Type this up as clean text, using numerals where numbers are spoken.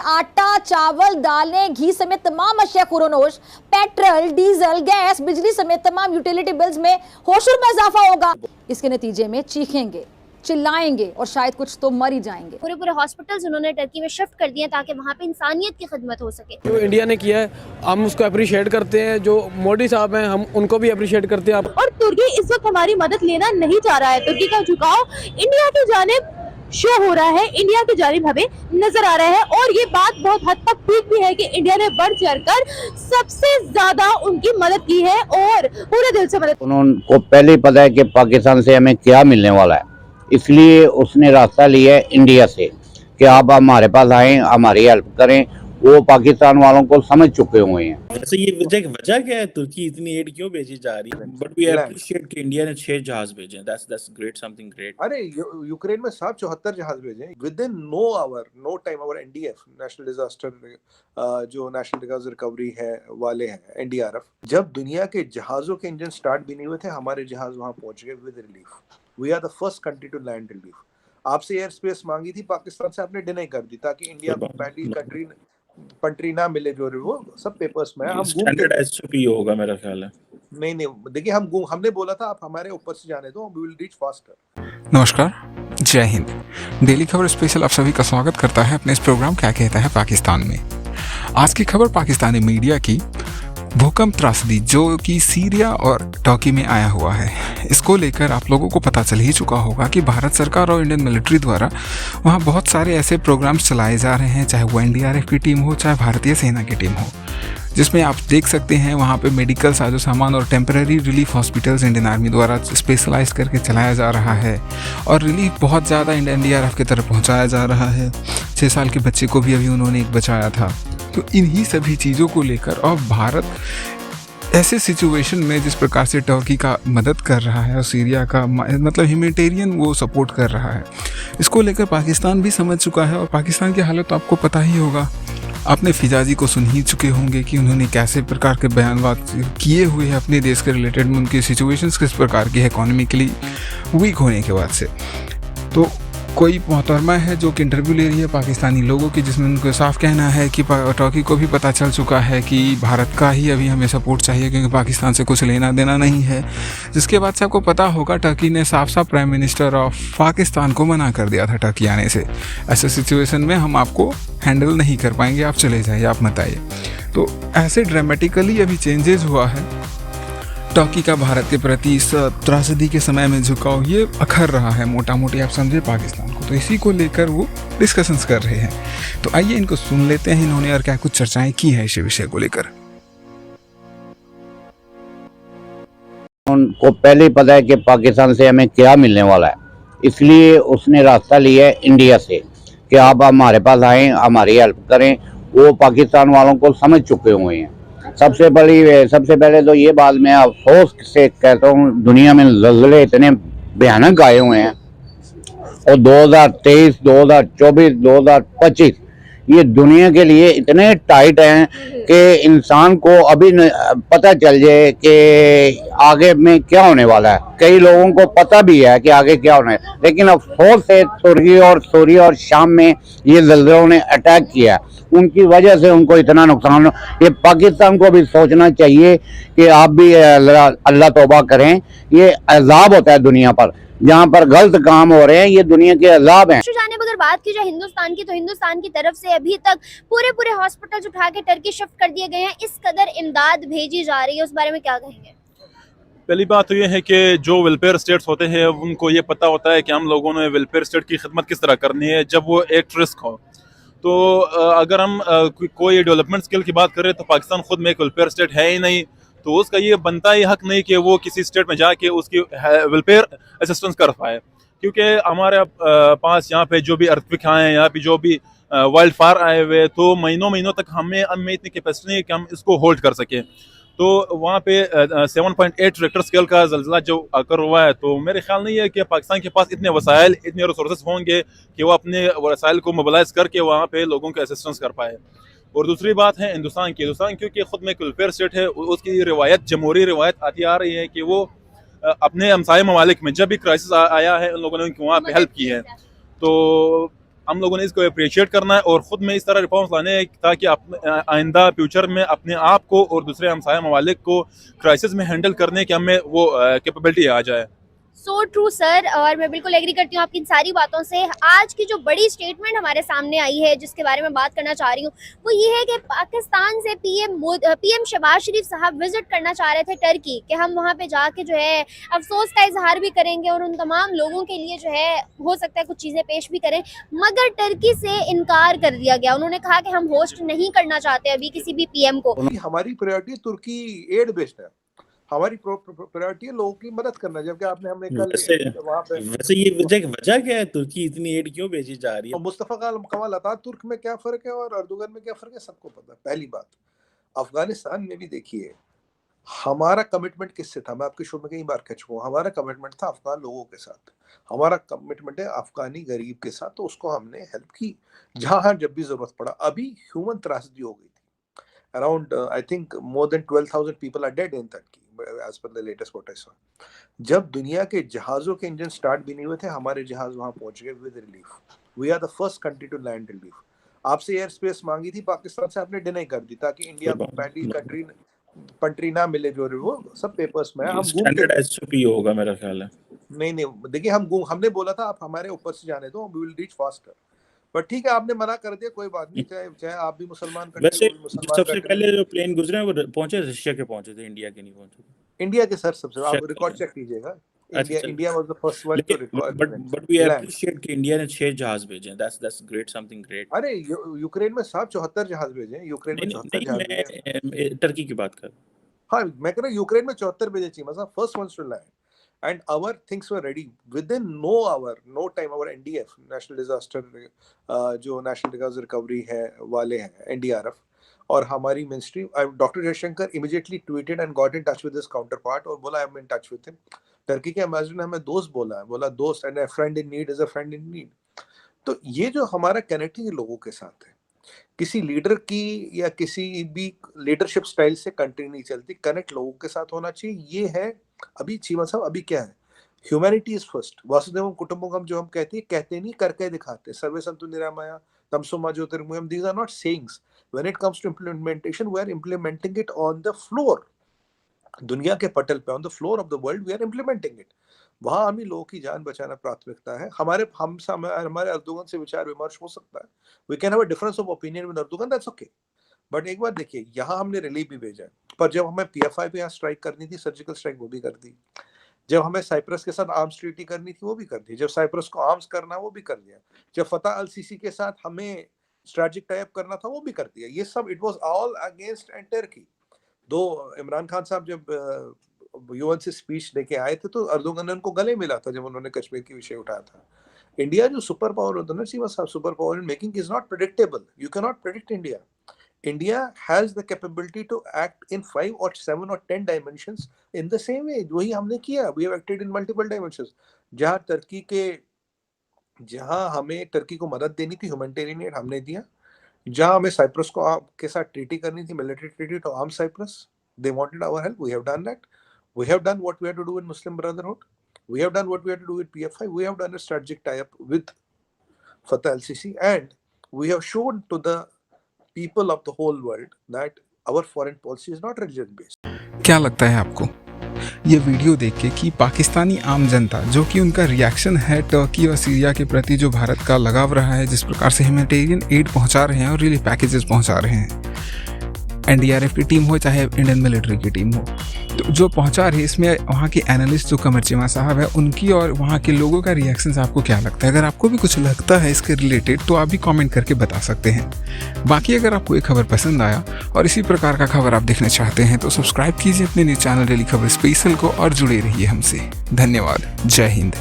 आटा, चावल, दालें, घी समेत तमाम अशिया खुरोनोश, पेट्रोल, डीजल, गैस, बिजली समेत तमाम यूटिलिटी बिल्स में होशुर में इजाफा होगा। इसके नतीजे में चीखेंगे, चिल्लाएंगे और शायद कुछ तो मर ही जाएंगे। पूरे पूरे हॉस्पिटल्स उन्होंने टर्की में शिफ्ट कर दिए ताकि वहाँ पे इंसानियत की खिदमत हो सके। जो इंडिया ने किया है हम उसको अप्रिशिएट करते हैं, जो मोदी साहब हैं हम उनको भी अप्रिशिएट करते हैं। और तुर्की इस वक्त हमारी मदद लेना नहीं चाह रहा है। तुर्की का झुकाव इंडिया की जानिब शो हो रहा है, इंडिया की जानिब हमें नजर आ रहा है। और ये बात बहुत हद तक ठीक भी है कि इंडिया ने बढ़ चढ़कर सबसे ज्यादा उनकी मदद की है और पूरे दिल से मदद। उनको पहले ही पता है कि पाकिस्तान से हमें क्या मिलने वाला है, इसलिए उसने रास्ता लिया है इंडिया से कि आप हमारे पास आएं, हमारी हेल्प करें। वो पाकिस्तान वालों को समझ चुके हुए हैं। वैसे ये वजह क्या है तुर्की इतनी एड क्यों भेजी जा रही है? बट वी अप्रिशिएट कि इंडिया ने 6 जहाज भेजे। That's great, something great. अरे यूक्रेन में 74 जहाज भेजे विद इन नो टाइम। और एनडीएफ नेशनल डिजास्टर जो नेशनल डिजास्टर रिकवरी है वाले हैं, एनडीआरएफ, जब दुनिया के जहाजों के इंजन स्टार्ट भी नहीं हुए थे हमारे जहाज वहां पहुंच गए with relief. We are the first country to land relief. आपसे एयर स्पेस मांगी थी पाकिस्तान से, आपने डिनाई कर दी ताकि इंडिया को पहली कंट्री ना मिले। जो वो सब पेपर्स में हम स्टैंडर्ड एसओपी होगा मेरा ख्याल है। नहीं देखिए हमने बोला था आप हमारे ऊपर से जाने दो, वी विल रीच फास्टर। नमस्कार, जय हिंद। डेली खबर स्पेशल आप सभी का स्वागत करता है अपने इस प्रोग्राम क्या कहता है पाकिस्तान में। आज की खबर पाकिस्तानी मीडिया की भूकंप त्रासदी जो कि सीरिया और टर्की में आया हुआ है, इसको लेकर आप लोगों को पता चल ही चुका होगा कि भारत सरकार और इंडियन मिलिट्री द्वारा वहाँ बहुत सारे ऐसे प्रोग्राम्स चलाए जा रहे हैं, चाहे वो एनडीआरएफ की टीम हो चाहे भारतीय सेना की टीम हो, जिसमें आप देख सकते हैं वहाँ पे मेडिकल साजो सामान और temporary relief hospitals Indian army द्वारा स्पेशलाइज करके चलाया जा रहा है। और रिलीफ बहुत ज़्यादा एनडीआरएफ की तरफ पहुँचाया जा रहा है। 6 साल के बच्चे को भी अभी उन्होंने एक बचाया था। तो इन्हीं सभी चीज़ों को लेकर और भारत ऐसे सिचुएशन में जिस प्रकार से टर्की का मदद कर रहा है और सीरिया का मतलब ह्यूमैनिटेरियन वो सपोर्ट कर रहा है, इसको लेकर पाकिस्तान भी समझ चुका है। और पाकिस्तान की हालत तो आपको पता ही होगा, आपने फिजाजी को सुन ही चुके होंगे कि उन्होंने कैसे प्रकार के बयान किए हुए हैं अपने देश के रिलेटेड में, उनकी सिचुएशंस किस प्रकार की है इकोनॉमिकली वीक होने के बाद से। तो कोई मोहतरमा है जो कि इंटरव्यू ले रही है पाकिस्तानी लोगों की, जिसमें उनको साफ कहना है कि टर्की को भी पता चल चुका है कि भारत का ही अभी हमें सपोर्ट चाहिए क्योंकि पाकिस्तान से कुछ लेना देना नहीं है। जिसके बाद से आपको पता होगा टर्की ने साफ साफ प्राइम मिनिस्टर ऑफ पाकिस्तान को मना कर दिया था टर्की आने से। ऐसे सिचुएशन में हम आपको हैंडल नहीं कर पाएंगे, आप चले जाइए, आप मत आइए। तो ऐसे ड्रामेटिकली अभी चेंजेस हुआ है। टर्की का भारत के प्रति इस त्रासदी के समय में झुकाव ये अखर रहा है मोटा मोटी, आप समझे पाकिस्तान को। तो इसी को लेकर वो डिस्कशंस कर रहे हैं। तो आइए इनको सुन लेते हैं इन्होंने और क्या कुछ चर्चाएं की है इस विषय को लेकर। उनको पहले ही पता है कि पाकिस्तान से हमें क्या मिलने वाला है, इसलिए उसने रास्ता लिया है इंडिया से कि आप हमारे पास आएं, हमारी हेल्प करें। वो पाकिस्तान वालों को समझ चुके हुए हैं। सबसे पहले तो ये बात मैं अफसोस से कहता हूँ, दुनिया में ज़लज़ले इतने भयानक आए हुए हैं और 2023, 2024, 2025 ये दुनिया के लिए इतने टाइट हैं कि इंसान को अभी पता चल जाए कि आगे में क्या होने वाला है। कई लोगों को पता भी है कि आगे क्या होना है, लेकिन अफसोस से तुर्की और सूरिया और शाम में ये ज़लज़लों ने अटैक किया, उनकी वजह से उनको इतना नुकसान। ये पाकिस्तान को भी सोचना चाहिए कि आप भी अल्लाह तौबा करें। ये अज़ाब होता है दुनिया पर, जहाँ पर गलत काम हो रहे हैं, ये दुनिया के अज़ाब हैं। जाने अगर बात की जाए हिंदुस्तान की, तो हिंदुस्तान की तरफ से अभी तक पूरे हॉस्पिटल्स उठा के टर्की शिफ्ट कर दिए गए हैं। इस कदर इमदाद भेजी जा रही है, उस बारे में क्या कहेंगे? पहली बात तो ये है कि जो वेलफेयर स्टेट्स होते हैं उनको ये पता होता है कि हम लोगों ने वेलफेयर स्टेट की खिदमत किस तरह करनी है जब वो एक रिस्क हो। तो अगर हम कोई डेवलपमेंट स्किल की बात करें तो पाकिस्तान खुद में एक वेलफेयर स्टेट है ही नहीं, तो उसका ये बनता ही हक नहीं कि वो किसी स्टेट में जाके उसकी वेलफेयर असिस्टेंस कर पाए। क्योंकि हमारे पास यहाँ पे जो भी अर्थक्वेक आए हैं, यहाँ पे जो भी वाइल्ड फायर आए हुए, तो महीनों तक हमें इतनी कैपेसिटी नहीं कि हम इसको होल्ड कर सकें। तो वहाँ पे 7.8 रेक्टर स्केल का ज़लज़ला जो आकर हुआ है, तो मेरे ख्याल नहीं है कि पाकिस्तान के पास इतने वसाइल, इतने रिसोर्सेज होंगे कि वो अपने वसाइल को मोबिलाइज करके वहाँ पे लोगों को असिस्टेंस कर पाए। और दूसरी बात है हिंदुस्तान क्योंकि खुद में एक वेलफेयर स्टेट है, उसकी रिवायत, जमहूरी रिवायत आती आ रही है कि वो अपने हमसाये ममालिक में जब भी क्राइसिस आया है उन लोगों ने वहाँ पे हेल्प की है। तो हम लोगों ने इसको अप्रिशिएट करना है और ख़ुद में इस तरह रिफॉर्म्स लाने हैं ताकि आइंदा फ्यूचर में अपने आप को और दूसरे हमसाया ममालिक को क्राइसिस में हैंडल करने की हमें वो कैपेबिलिटी आ जाए। सो ट्रू सर, और मैं बिल्कुल एग्री करती हूँ आपकी इन सारी बातों से। आज की जो बड़ी स्टेटमेंट हमारे सामने आई है जिसके बारे में बात करना चाह रही हूँ वो ये है कि पाकिस्तान से पीएम शहबाज शरीफ साहब विजिट करना चाह रहे थे टर्की, कि हम वहाँ पे जाके जो है अफसोस का इजहार भी करेंगे और उन तमाम लोगों के लिए जो है हो सकता है कुछ चीज़ें पेश भी करें, मगर टर्की से इनकार कर दिया गया। उन्होंने कहा कि हम होस्ट नहीं करना चाहते अभी किसी भी पीएम को। हमारी प्रायोरिटी तुर्की एड बेस्ड है, हमारी प्रायोरिटी है लोगों की मदद करना, जबकि आपने हमने कल वहाँ पे वैसे ये वजह क्या है तुर्की इतनी एड क्यों भेजी जा रही है? मुस्तफा कमाल अतातुर्क में क्या फर्क है और अर्दोगन में क्या फर्क है सबको पता है। पहली बात, अफगानिस्तान में भी देखिए हमारा कमिटमेंट किससे था, मैं आपके शो में कई बार कह चुका हूँ, हमारा कमिटमेंट था अफगान लोगों के साथ, हमारा कमिटमेंट है अफगानी गरीब के साथ, तो उसको हमने हेल्प की जहाँ जब भी जरूरत पड़ा। अभी ह्यूमन त्रासदी हो गई थी, around I think more than 12,000 people are dead in Turkey as per the latest what I saw। जब दुनिया के जहाजों के इंजन स्टार्ट भी नहीं हुए थे, हमारे जहाज वहां पहुंच गए with relief. We are the first country to land relief. आपसे एयर स्पेस मांगी थी पाकिस्तान से, आपने डिनाई कर दी ताकि इंडिया को पहली कंट्री ना मिले, जो वो सब पेपर्स में हम स्टैंडर्ड एसओपी होगा मेरा ख्याल है। नहीं देखिए हमने बोला था आप हमारे ऊपर से जाने दो, वी विल रीच फास्टर, पर ठीक है आपने मना कर दिया, कोई बात नहीं, चाहे आप भी मुसलमान। वैसे सबसे पहले जो प्लेन गुजरे वो पहुंचे रशिया के पहुंचे थे, इंडिया के नहीं पहुंचे थे। इंडिया के सर सबसे, आप रिकॉर्ड चेक कीजिएगा, India was the first one to record. But we appreciate कि इंडिया ने 6 जहाज भेजे, दैट्स ग्रेट, समथिंग ग्रेट। अरे यूक्रेन में 74 जहाज भेजे हैं, यूक्रेन में 74 जहाज भेजे। मैं टर्की की बात कर, हाँ मैं कह रहा हूं यूक्रेन में 74 भेजे Cheema sahab, first once to land and our things were ready within no time। our NDF national disaster जो नेशनल डिजास्टर रिकवरी है वाले हैं NDRF, और हमारी ministry doctor Jaishankar immediately tweeted and got in touch with his counter part और बोला I am in touch with him. Turkey के ambassador ने हमें दोस्त बोला दोस्त, and a friend in need is a friend in need. तो ये जो हमारा कनेक्टिंग लोगों के साथ है, किसी लीडर की या किसी भी लीडरशिप स्टाइल से कंट्री नहीं चलती, कनेक्ट लोगों के साथ होना चाहिए। ये है अभी चीमा साहब, अभी क्या है, ह्यूमैनिटी इज फर्स्ट, वासुदेवम कुटुंबकम जो हम कहते नहीं करके दिखाते, सर्वे संतु निरामया तमसो मा ज्योतिर्मयम्, these are not sayings। when it comes to implementation we are implementing it on the floor, दुनिया के पटल पे, on the floor of the world we are implementing it। वहाँ हमें लोगों की जान बचाना प्राथमिकता है। हमारे अर्दोगन से विचार विमर्श हो सकता है, we can have a difference of opinion with Erdogan, that's okay। But एक बार देखिए, यहाँ हमने रिलीफ भी भेजा है, पर जब हमें PFI पे यहाँ स्ट्राइक करनी थी, सर्जिकल स्ट्राइक, वो भी कर दी। जब हमें साइप्रस के साथ आर्म्स ट्रीटी करनी थी, वो भी कर दी। जब साइप्रस को आर्म्स करना, वो भी कर दिया। जब फतह अल सीसी के साथ हमें स्ट्रेटेजिक टाई अप करना था, वो भी कर दिया। ये सब it was all against and Turkey. दो इमरान खान साहब जब यूएन से स्पीच देके आए थे तो अर्दोगन ने उनको गले मिला था जब उन्होंने कश्मीर की विषय उठाया था। इंडिया जो सुपर पावर होता है ना सीमा साहब, super power in making is not predictable. You can not predict India. India has the capability to act in 5 or 7 or 10 dimensions in the same way। वही हमने किया। We have acted in multiple dimensions। जहाँ हमें Turkey को मदद देनी थी, humanitarian add हमने दिया। जहाँ हमें साइप्रस को के साथ ट्रीटी करनी थी, military treaty to arm Cyprus, they wanted our help, we have done that। We have done what we had to do with Muslim Brotherhood, we have done what we had to do with PFI, we have done a strategic tie-up with Fatah al-Sisi, and we have shown to the people of the whole world that our foreign policy is not religion based। क्या लगता है आपको ये video देख के कि पाकिस्तानी आम जनता जो कि उनका रिएक्शन है टर्की और सीरिया के प्रति जो भारत का लगाव रहा है, जिस प्रकार से ह्यूमैनिटेरियन एड पहुंचा रहे हैं और रिलीफ पैकेजेस पहुंचा रहे हैं, NDRF की टीम हो चाहे इंडियन मिलिट्री की टीम हो, तो जो पहुंचा रही है, इसमें वहाँ के एनालिस्ट जो कमर चीमा साहब है उनकी और वहाँ के लोगों का रिएक्शन आपको क्या लगता है? अगर आपको भी कुछ लगता है इसके रिलेटेड तो आप भी कमेंट करके बता सकते हैं। बाकी अगर आपको ये खबर पसंद आया और इसी प्रकार का खबर आप देखना चाहते हैं तो सब्सक्राइब कीजिए अपने न्यूज़ चैनल डेली खबर स्पेशल को और जुड़े रहिए हमसे। धन्यवाद। जय हिंद।